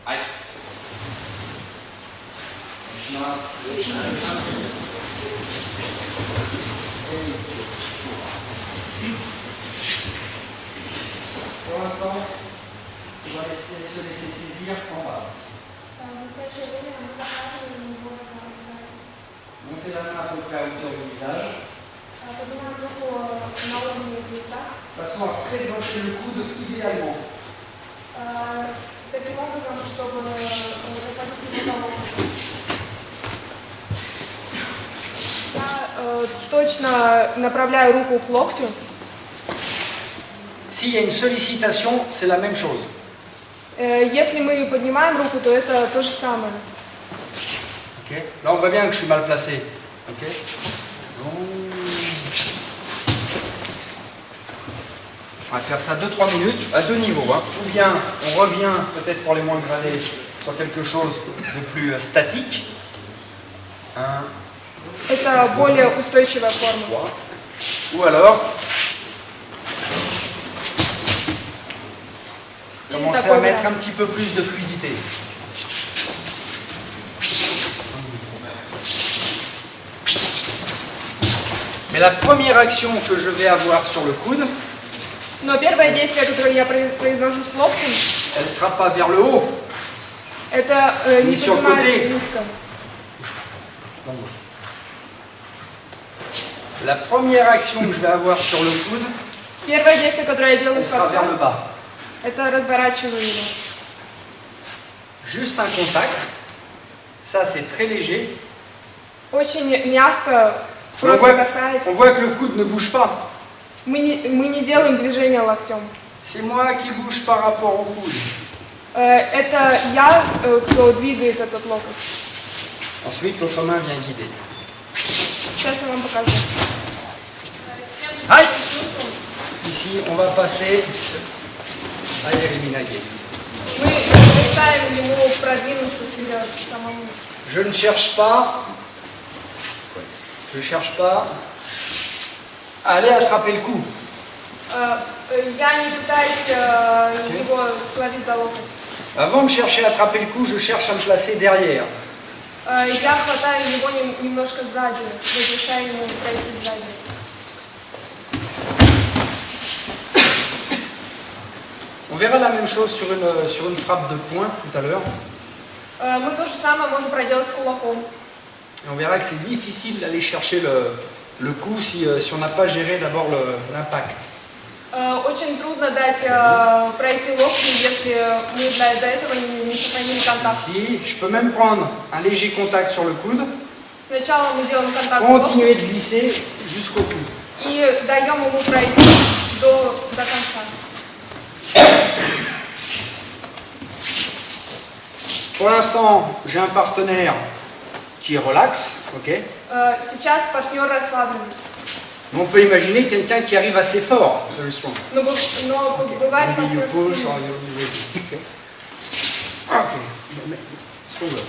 Allez. Pour l'instant, on va se laisser saisir en bas. Montez la main à peu près à hauteur du visage. De façon à présenter le coude idéalement. Точно направляю руку к локтю. S'il y a une sollicitation, c'est la même chose. Если мы поднимаем руку, то это то же самое. Okay. Là, on voit bien que je suis mal placé. Okay. On va faire ça 2-3 minutes, à deux niveaux. Ou bien on revient, peut-être pour les moins gradés, sur quelque chose de plus statique. Это более устойчивая форма. Ou alors, commencer à mettre un petit peu plus de fluidité. Mais la première action que je vais avoir sur le coude, Но первое действие, которое я произношу с локтем, elle ne sera pas vers le haut. это не поднимается низко. La première action que je vais avoir sur le coude, Первое действие, которое я делаю elle с sera vers le локтем, bas. это разворачиваю его. Juste un contact. Ça, c'est très léger. Очень мягко, On просто касаясь. voit que le coude ne bouge pas. Мы не делаем движения локтем. C'est moi qui bouge par rapport au coude. Это я, кто двигает этот локоть. Ensuite, l'autre main vient guider. Сейчас я вам покажу. Aïe! Ici, on va passer à l'éliminaguer. Мы решаем ему продвинуться вперед самому. Je ne cherche pas à aller attraper le coup. Я не пытаюсь его словить за локоть. Avant de chercher à attraper le coup, je cherche à me placer derrière. Я хватаю его немножко сзади, разрешаю ему пройти сзади. On verra la même chose sur une frappe de poing tout à l'heure. Мы то же самое можем проделать с кулаком. Et on verra que c'est difficile d'aller chercher le coup si on n'a pas géré d'abord l'impact. Очень трудно дать пройти локти, если мы до этого не сохранили контакт. Ici, je peux même prendre un léger contact sur le coude, Сначала мы делаем контакт с continuer локтем de glisser jusqu'au cou. и даем ему пройти до конца. Pour l'instant, j'ai un partenaire qui relaxe, ok? Сейчас партнер расслаблен. Mais on peut imaginer quelqu'un qui arrive assez fort. Very strong. Но бывает Maybe you партнер push сильный. or you resist. Ok. Stronger.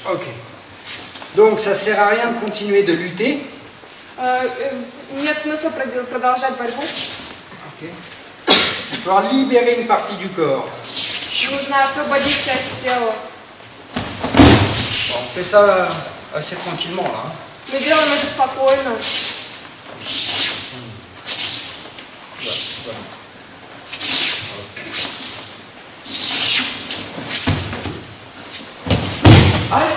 Ok. Donc ça sert à rien de continuer de lutter. Нет смысла продолжать борьбу. Ok. Il faut libérer une partie du corps. Нужно освободить часть тела. Bon, on fait ça assez tranquillement là. Hein. Мы делаем это спокойно. Allez.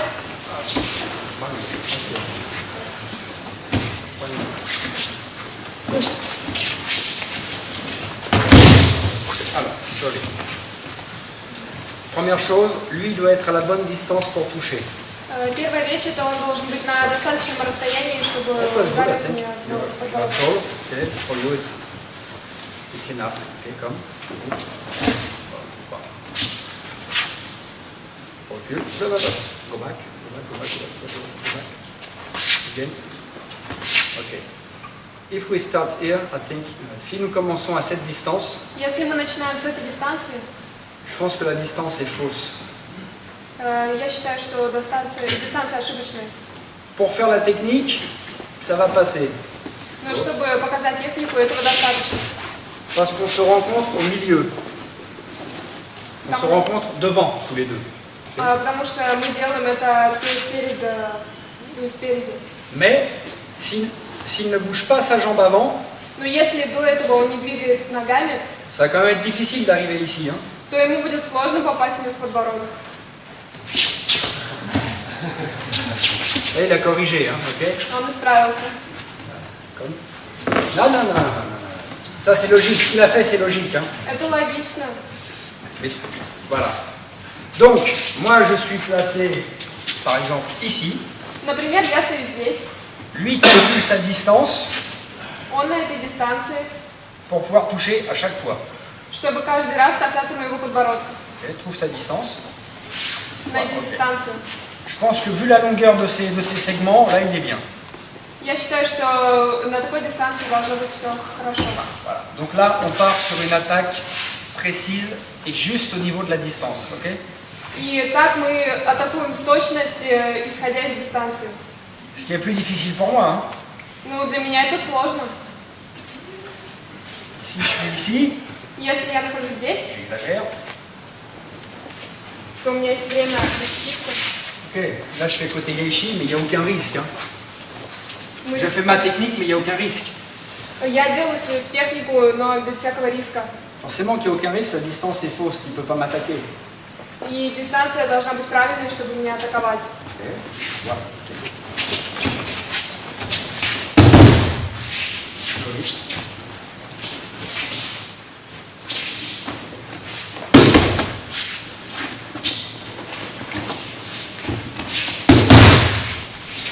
Alors, joli. Première chose, lui doit être à la bonne distance pour toucher. Первая вещь, это он должен быть на достаточном расстоянии, чтобы ударить меня по голове. Okay, for you it's enough. Okay, come. Recule. Go back. Again. Okay. If we start here, I think, si nous commençons à cette distance, Если мы начинаем с этой дистанции, je pense que la distance est fausse. я считаю, что дистанция ошибочная. Pour faire la technique, ça va passer. Но чтобы показать технику, этого достаточно. Parce qu'on se rencontre au milieu. On se rencontre devant tous les deux. Потому что мы делаем это спереди. Mais s'il ne bouge pas sa jambe avant, Но если до этого он не двигает ногами, ça va quand même être difficile d'arriver ici. Hein. то ему будет сложно попасть мне в подбородок. Et il a corrigé, hein, ok? Он исправился. Comme... Non, non, non, non, non. Ça c'est logique, ce qu'il a fait c'est logique. Hein. Это логично. Mais voilà. Donc, moi je suis placé, par exemple, ici. Например, я стою здесь. Lui calcule sa distance Он на этой дистанции, pour pouvoir toucher à chaque fois. чтобы каждый раз касаться моего подбородка. Okay, trouve ta distance. Найди дистанцию. Je pense que vu la longueur de ces segments, là il est bien. Я считаю, что на такой дистанции должно быть все хорошо. Voilà. Donc là, on part sur une attaque précise et juste au niveau de la distance. Okay? И так мы атакуем с точностью, исходя из дистанции. Ce qui est plus difficile pour moi. Hein. Ну, для меня это сложно. Si je suis ici, Если я нахожусь здесь, j'exagère. то у меня есть время защититься. Ok, là je fais côté Leishi, mais il n'y a aucun risque. Hein. Мы Je fais ma technique, mais il n'y a aucun risque. Я делаю свою технику, но без всякого риска. Forcément qu'il n'y a aucun risque, la distance est fausse, il ne peut pas m'attaquer. И дистанция должна быть правильной, чтобы меня атаковать. Okay. Voilà.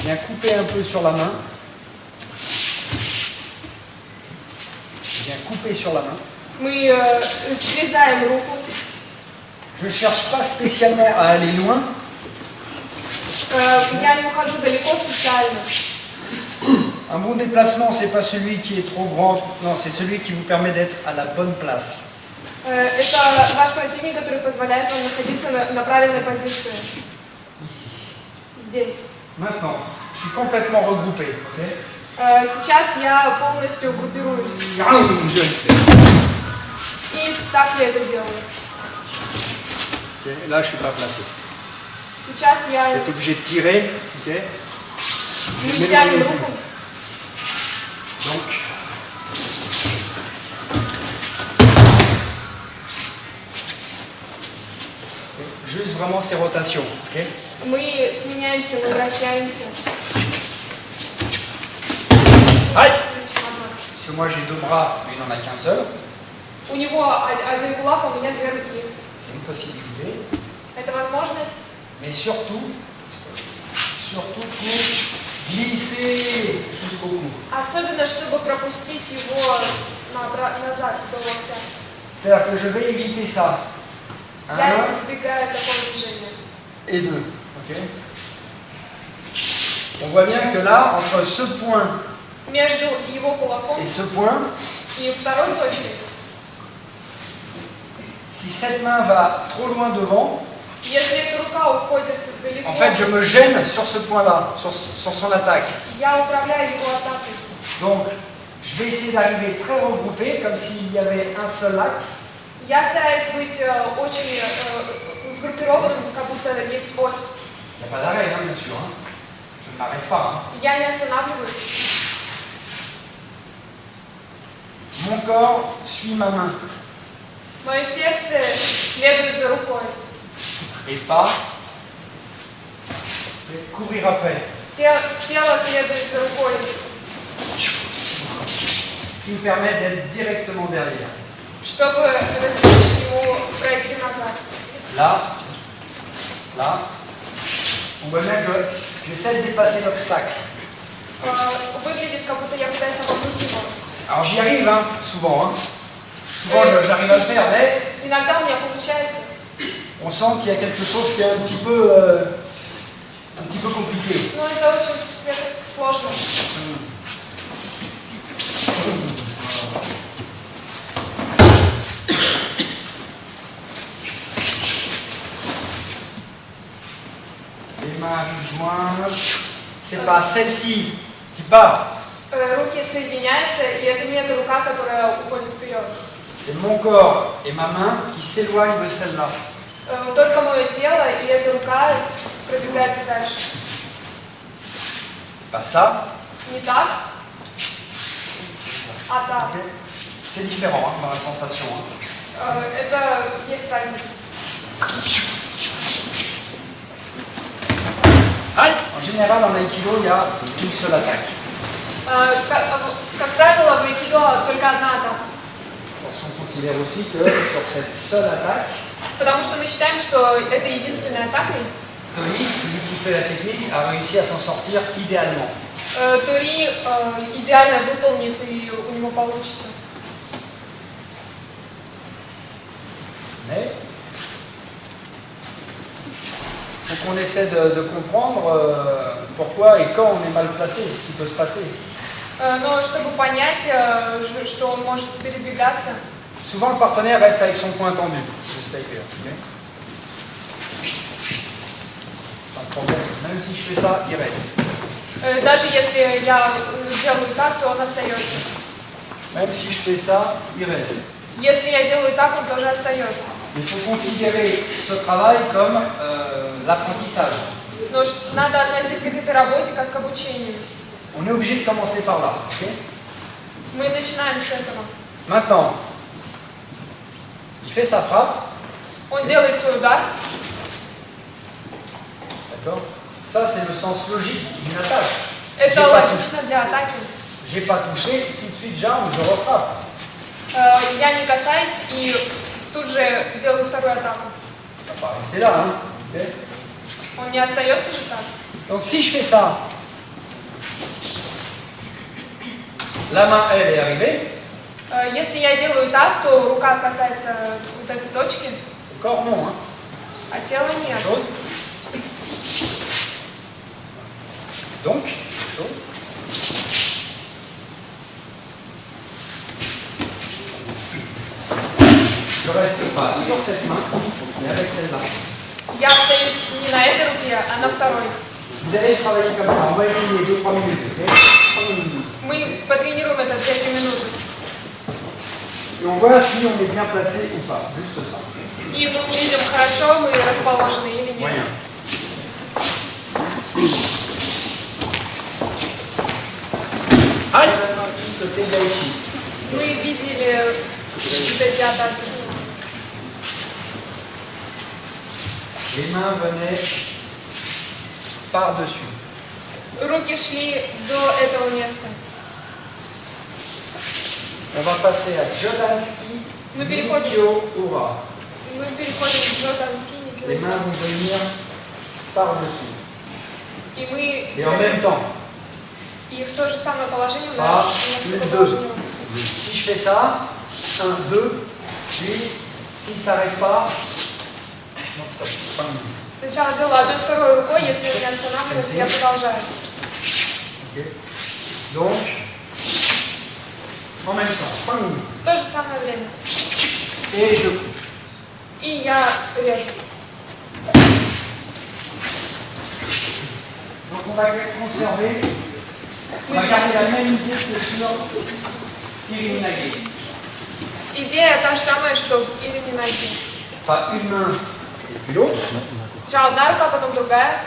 Bien couper un peu sur la main. Bien couper sur la main. Мы срезаем руку. Je ne cherche pas spécialement à aller loin. Я не ухожу далеко специально. Un bon déplacement, c'est pas celui qui est trop grand, non, c'est celui qui vous permet d'être à la bonne place. Это ваш противник, который позволяет вам находиться на правильной позиции. Здесь. Maintenant, je suis complètement regroupé. Okay? Сейчас я полностью группируюсь. И так я это делаю. Okay, là, je suis pas placé. Сейчас Vous я... êtes obligé de tirer. Okay? Мы тянем руку. Donc, juste vraiment ces rotations. Okay? Мы сменяемся, мы вращаемся. Aïe! Parce que moi j'ai deux bras, mais il n'en a qu'un seul. У него один кулак, а у меня две руки. C'est une possibilité. Это возможность. Mais surtout pour glisser jusqu'au cou. Особенно, чтобы пропустить его назад до локтя. C'est-à-dire que je vais éviter ça. Я 1 избегаю такого движения. et 2. Okay. On voit bien que là, entre ce point Между его кулаком et ce point, и второй точкой, si cette main va trop loin devant, если эта рука уходит далеко, en fait je me gêne sur ce point-là, sur son attaque. я управляю его атакой. Donc je vais essayer d'arriver très regroupé, comme s'il y avait un seul axe. Я стараюсь быть очень сгруппированным, как будто есть ось. Il n'y a pas d'arrêt, hein, bien sûr. Hein. Je ne m'arrête pas. Hein. Я не останавливаюсь. Mon corps suit ma main. Мое сердце следует за рукой. Et pas courir après. Тело следует за рукой. Ce qui me permet d'être directement derrière. Чтобы разрешить ему пройти назад. Là, on voit bien que j'essaie de dépasser l'obstacle. Выглядит, как будто я пытаюсь обогнуть его. Alors j'y arrive, hein, souvent. Hein. Souvent j'arrive à le faire, mais Иногда у меня получается. on sent qu'il y a quelque chose qui est un petit peu compliqué. Но это очень сложно. Les mains arrivent jointes. C'est pas celle-ci qui part. Руки соединяются, и это не эта рука, которая уходит вперед. C'est mon corps et ma main qui s'éloignent de celle-là. Только мое тело и эта рука продвигается дальше. Pas ça. Не так, а так. C'est différent hein, dans la sensation. Hein. Это есть разница. Aïe. En général, en aïkido, il y a une seule attaque. Как правило, в айкидо только одна атака. On considère aussi que sur cette seule attaque, Потому что мы считаем, что это единственная атака. Tori, celui qui fait la technique, a réussi à s'en sortir idéalement. Тори идеально выполнит и у него получится. Mais il faut qu'on essaie de comprendre pourquoi et quand on est mal placé, ce qui peut se passer. Но чтобы понять, что он может передвигаться, Souvent, le partenaire reste avec son point tendu, le staker. Okay? Pas de problème. Même si je fais ça, il reste. даже если я делаю так, то он остается. Même si je fais ça, il reste. Если я делаю так, он тоже остается. Il faut considérer ce travail comme l'apprentissage. Но надо относиться к этой работе как к обучению. On est obligé de commencer par là. Okay? Мы начинаем с этого. Maintenant, il fait sa frappe. Он делает свой удар. D'accord? Ça, c'est le sens logique d'une attaque. Это логично для атаки. J'ai pas touché, tout de suite j'arme, je refrappe. Я не касаюсь и тут же делаю вторую атаку. Ça va pas rester là, hein? Okay? Он не остается же так. Donc si je fais ça, la main, elle, est arrivée. Если я делаю так, то рука касается вот этой точки, Le corps, non. Hein? а тела нет. Chose. Donc, chose. Je reste pas sur cette main, mais avec celle-là. Я остаюсь не на этой руке, а на второй. Vous allez travailler comme ça, on va essayer 2-3 minutes. Okay? Мы потренируем это 2-3 минуты. Et on voit si on est bien placé ou pas, juste ça. И мы увидим, хорошо мы расположены или нет. Moyen. Aïe! Мы видели вот эти атаки. Les mains venaient par-dessus. Руки шли до этого места. On va passer à Jodanski, Мы переходим Nikyo, Ura. к Джотански, Les mains vont venir par-dessus. и мы Et en même temps. и в то же самое положение у Pas нас une, такое deux. положение. Si je fais ça, 1, 2, puis si ça n'arrive pas, non, stop. Сначала делаю одной второй рукой, если он не останавливается, я продолжаю. Okay. Donc, en même temps. В то же самое время. Et je coupe. И я режу. Donc on va conserver, on va garder la même idée que sur Iriminage. Идея та же самая, что в Iriminage. Pas une main et puis l'autre. Сначала одна рука, потом другая.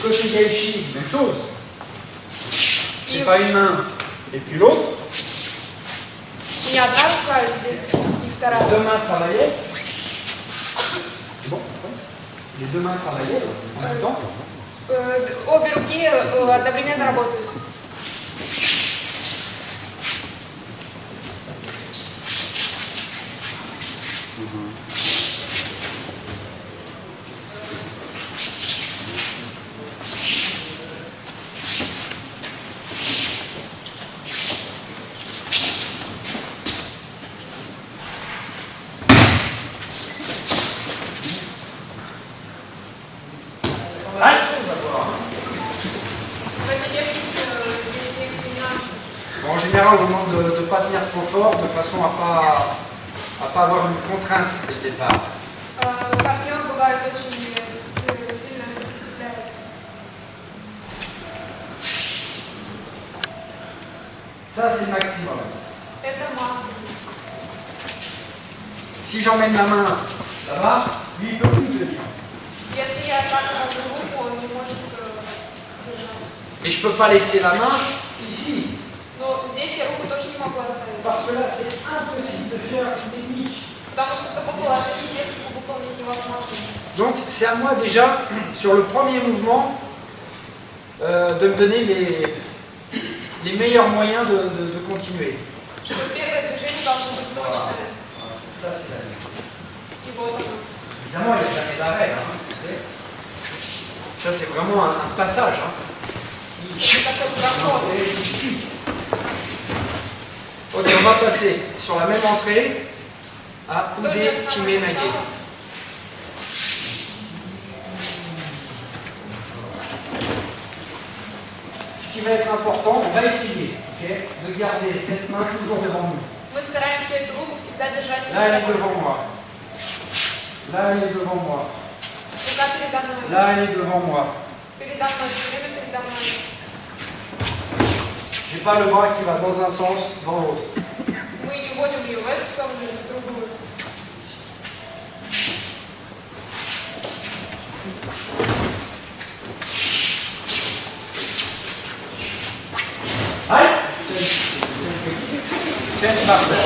Côté Gaishi, même chose. И C'est pas une main et puis l'autre. не одна рука здесь, и вторая. Deux mains travaillaient. Bon, les deux mains travaillaient en même temps. Обе руки одновременно работают. En général, on demande de ne pas tenir trop fort de façon à pas avoir une contrainte dès le départ. Партнер бывает очень сильно сопротивляется. Ça, c'est le maximum. Это максимум. si j'emmène la main là-bas, lui il peut plus tenir. Если я так держу руку, он не может держать. Et je peux pas laisser la main ici. Но здесь я руку тоже не могу оставить. Parce que là, c'est impossible de faire une technique. Потому что в таком положении технику выполнить невозможно. Donc, c'est à moi déjà, sur le premier mouvement, de me donner les meilleurs moyens de continuer. Что первое движение должно быть точное. Ça, c'est la vie. И вот оно. Évidemment, il n'y a jamais d'arrêt. Hein. Ça, c'est vraiment un passage. Hein. Это такой проход. Et ici. Ok, on va passer sur la même entrée à То Ude же самое Kime Nage. начало. Ce qui va être important, on va essayer de garder cette main toujours devant nous. Мы стараемся эту руку всегда держать Là, elle est перед собой. devant moi. Là, elle est devant moi. Рука передо мной. Là, elle est devant moi. Передо мной. Все время передо мной. Je n'ai pas le bras qui va dans un sens, dans l'autre. Мы не вводим ее в эту сторону или в другую. Aïe! Tiens, parfait.